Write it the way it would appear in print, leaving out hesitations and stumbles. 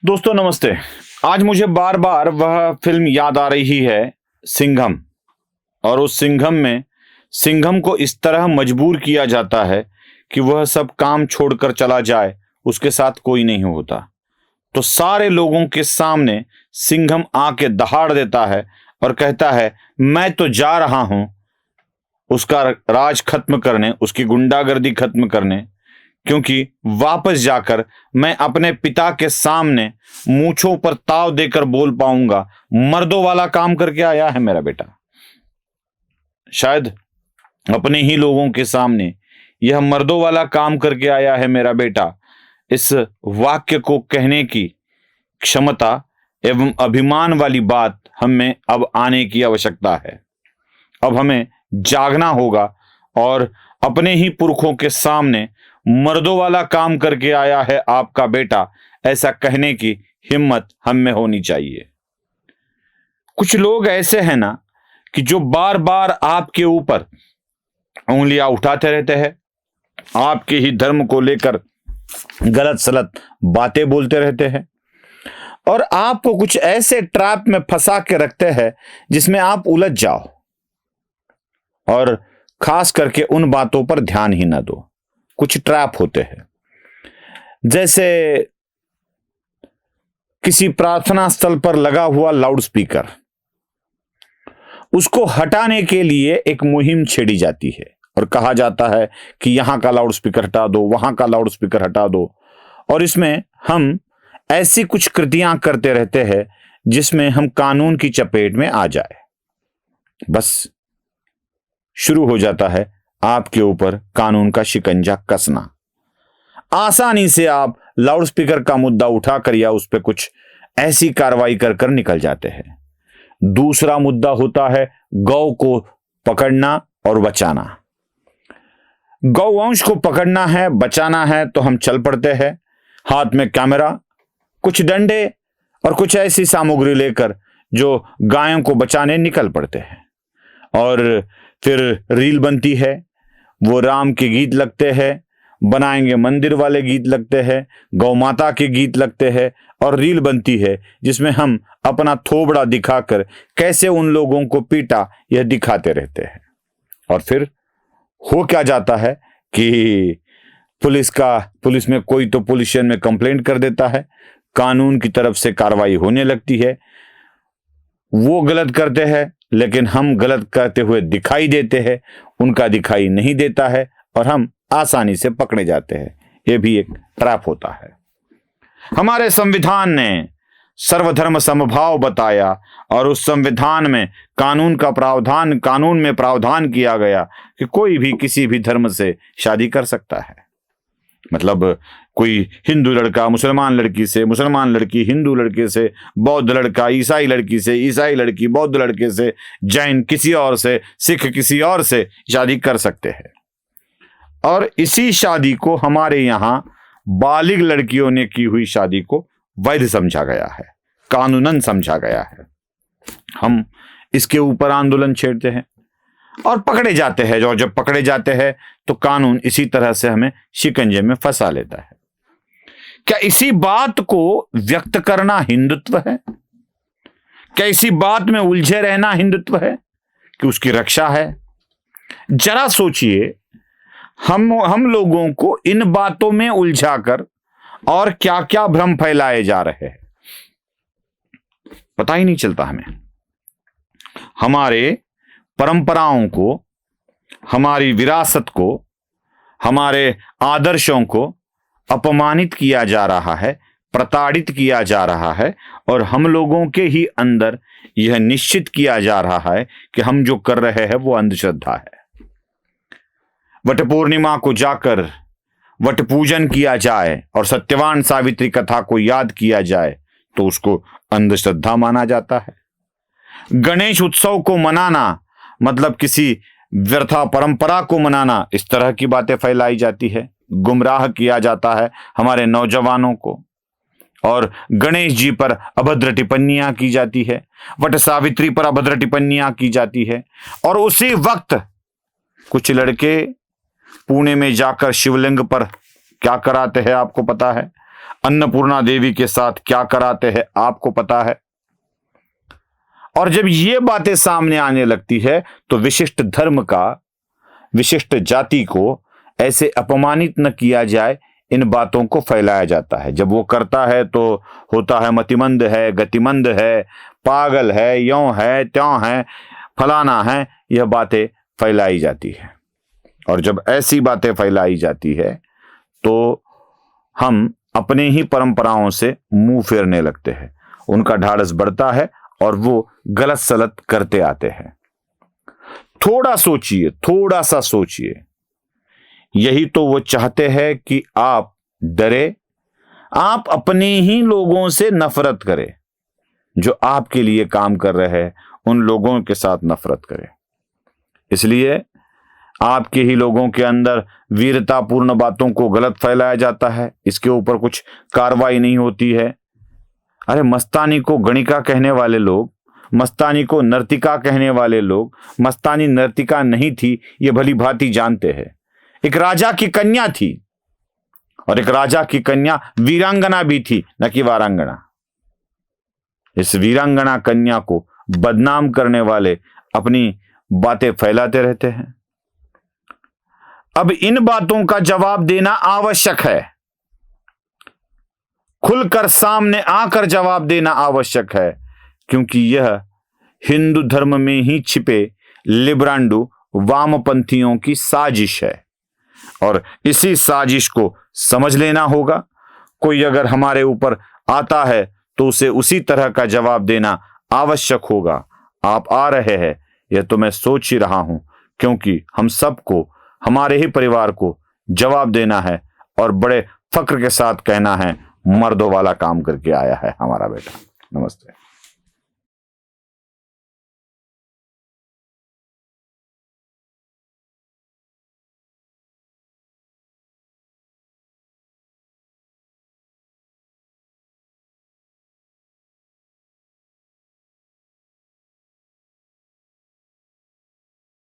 दोस्तों नमस्ते। आज मुझे बार बार वह फिल्म याद आ रही है, सिंघम। और उस सिंघम में सिंघम को इस तरह मजबूर किया जाता है कि वह सब काम छोड़कर चला जाए, उसके साथ कोई नहीं होता। तो सारे लोगों के सामने सिंघम आके दहाड़ देता है और कहता है, मैं तो जा रहा हूं उसका राज खत्म करने, उसकी गुंडागर्दी खत्म करने, क्योंकि वापस जाकर मैं अपने पिता के सामने मूंछों पर ताव देकर बोल पाऊंगा, मर्दों वाला काम करके आया है मेरा बेटा। शायद अपने ही लोगों के सामने यह मर्दों वाला काम करके आया है मेरा बेटा, इस वाक्य को कहने की क्षमता एवं अभिमान वाली बात हमें अब आने की आवश्यकता है। अब हमें जागना होगा और अपने ही पुरखों के सामने मर्दों वाला काम करके आया है आपका बेटा, ऐसा कहने की हिम्मत हम में होनी चाहिए। कुछ लोग ऐसे हैं ना कि जो बार बार आपके ऊपर उंगलियां उठाते रहते हैं, आपके ही धर्म को लेकर गलत सलत बातें बोलते रहते हैं और आपको कुछ ऐसे ट्रैप में फंसा के रखते हैं जिसमें आप उलझ जाओ और खास करके उन बातों पर ध्यान ही ना दो। कुछ ट्रैप होते हैं, जैसे किसी प्रार्थना स्थल पर लगा हुआ लाउड स्पीकर, उसको हटाने के लिए एक मुहिम छेड़ी जाती है और कहा जाता है कि यहां का लाउड स्पीकर हटा दो, वहां का लाउड स्पीकर हटा दो। और इसमें हम ऐसी कुछ कृतियां करते रहते हैं जिसमें हम कानून की चपेट में आ जाए। बस शुरू हो जाता है आपके ऊपर कानून का शिकंजा कसना। आसानी से आप लाउड स्पीकर का मुद्दा उठाकर या उस पर कुछ ऐसी कार्रवाई कर कर निकल जाते हैं। दूसरा मुद्दा होता है गौ को पकड़ना और बचाना। गौवंश को पकड़ना है, बचाना है, तो हम चल पड़ते हैं, हाथ में कैमरा, कुछ डंडे और कुछ ऐसी सामग्री लेकर जो गायों को बचाने निकल पड़ते हैं। और फिर रील बनती है, वो राम के गीत लगते हैं, बनाएंगे मंदिर वाले गीत लगते हैं, गौ माता के गीत लगते हैं और रील बनती है जिसमें हम अपना थोबड़ा दिखाकर कैसे उन लोगों को पीटा यह दिखाते रहते हैं। और फिर हो क्या जाता है कि पुलिस में कोई तो पुलिस स्टेशन में कंप्लेंट कर देता है, कानून की तरफ से कार्रवाई होने लगती है। वो गलत करते हैं लेकिन हम गलत करते हुए दिखाई देते हैं, उनका दिखाई नहीं देता है और हम आसानी से पकड़े जाते हैं। यह भी एक ट्रैप होता है। हमारे संविधान ने सर्वधर्म समभाव बताया और उस संविधान में कानून में प्रावधान किया गया कि कोई भी किसी भी धर्म से शादी कर सकता है। मतलब कोई हिंदू लड़का मुसलमान लड़की से, मुसलमान लड़की हिंदू लड़के से, बौद्ध लड़का ईसाई लड़की से, ईसाई लड़की बौद्ध लड़के से, जैन किसी और से, सिख किसी और से शादी कर सकते हैं। और इसी शादी को हमारे यहां बालिग लड़कियों ने की हुई शादी को वैध समझा गया है, कानूनन समझा गया है। हम इसके ऊपर आंदोलन छेड़ते हैं और पकड़े जाते हैं। जो जब पकड़े जाते हैं तो कानून इसी तरह से हमें शिकंजे में फंसा लेता है। क्या इसी बात को व्यक्त करना हिंदुत्व है? क्या इसी बात में उलझे रहना हिंदुत्व है कि उसकी रक्षा है? जरा सोचिए, हम लोगों को इन बातों में उलझाकर और क्या क्या भ्रम फैलाए जा रहे हैं, पता ही नहीं चलता हमें। हमारे परंपराओं को, हमारी विरासत को, हमारे आदर्शों को अपमानित किया जा रहा है, प्रताड़ित किया जा रहा है और हम लोगों के ही अंदर यह निश्चित किया जा रहा है कि हम जो कर रहे हैं वो अंधश्रद्धा है। वट पूर्णिमा को जाकर वट पूजन किया जाए और सत्यवान सावित्री कथा को याद किया जाए तो उसको अंधश्रद्धा माना जाता है। गणेश उत्सव को मनाना मतलब किसी व्यर्था परंपरा को मनाना, इस तरह की बातें फैलाई जाती है, गुमराह किया जाता है हमारे नौजवानों को। और गणेश जी पर अभद्र टिप्पणियां की जाती है, वट सावित्री पर अभद्र टिप्पणियां की जाती है। और उसी वक्त कुछ लड़के पुणे में जाकर शिवलिंग पर क्या कराते हैं आपको पता है? अन्नपूर्णा देवी के साथ क्या कराते हैं आपको पता है। और जब ये बातें सामने आने लगती है तो विशिष्ट धर्म का, विशिष्ट जाति को ऐसे अपमानित न किया जाए, इन बातों को फैलाया जाता है। जब वो करता है तो होता है मतिमंद है, गतिमंद है, पागल है, यों है, त्यों है, फलाना है, यह बातें फैलाई जाती है। और जब ऐसी बातें फैलाई जाती है तो हम अपने ही परंपराओं से मुंह फेरने लगते हैं, उनका ढाढ़स बढ़ता है और वो गलत सलत करते आते हैं। थोड़ा सोचिए, थोड़ा सा सोचिए, यही तो वो चाहते हैं कि आप डरे, आप अपने ही लोगों से नफरत करें, जो आपके लिए काम कर रहे हैं उन लोगों के साथ नफरत करें। इसलिए आपके ही लोगों के अंदर वीरतापूर्ण बातों को गलत फैलाया जाता है, इसके ऊपर कुछ कार्रवाई नहीं होती है। अरे मस्तानी को गणिका कहने वाले लोग, मस्तानी को नर्तिका कहने वाले लोग, मस्तानी नर्तिका नहीं थी ये भली भांति जानते हैं। एक राजा की कन्या थी, और एक राजा की कन्या वीरांगना भी थी, न कि वारांगना। इस वीरांगना कन्या को बदनाम करने वाले अपनी बातें फैलाते रहते हैं। अब इन बातों का जवाब देना आवश्यक है, खुलकर सामने आकर जवाब देना आवश्यक है, क्योंकि यह हिंदू धर्म में ही छिपे लिब्रांडू वामपंथियों की साजिश है और इसी साजिश को समझ लेना होगा। कोई अगर हमारे ऊपर आता है तो उसे उसी तरह का जवाब देना आवश्यक होगा। आप आ रहे हैं यह तो मैं सोच ही रहा हूं, क्योंकि हम सबको, हमारे ही परिवार को जवाब देना है और बड़े फक्र के साथ कहना है, मर्दों वाला काम करके आया है हमारा बेटा। नमस्ते।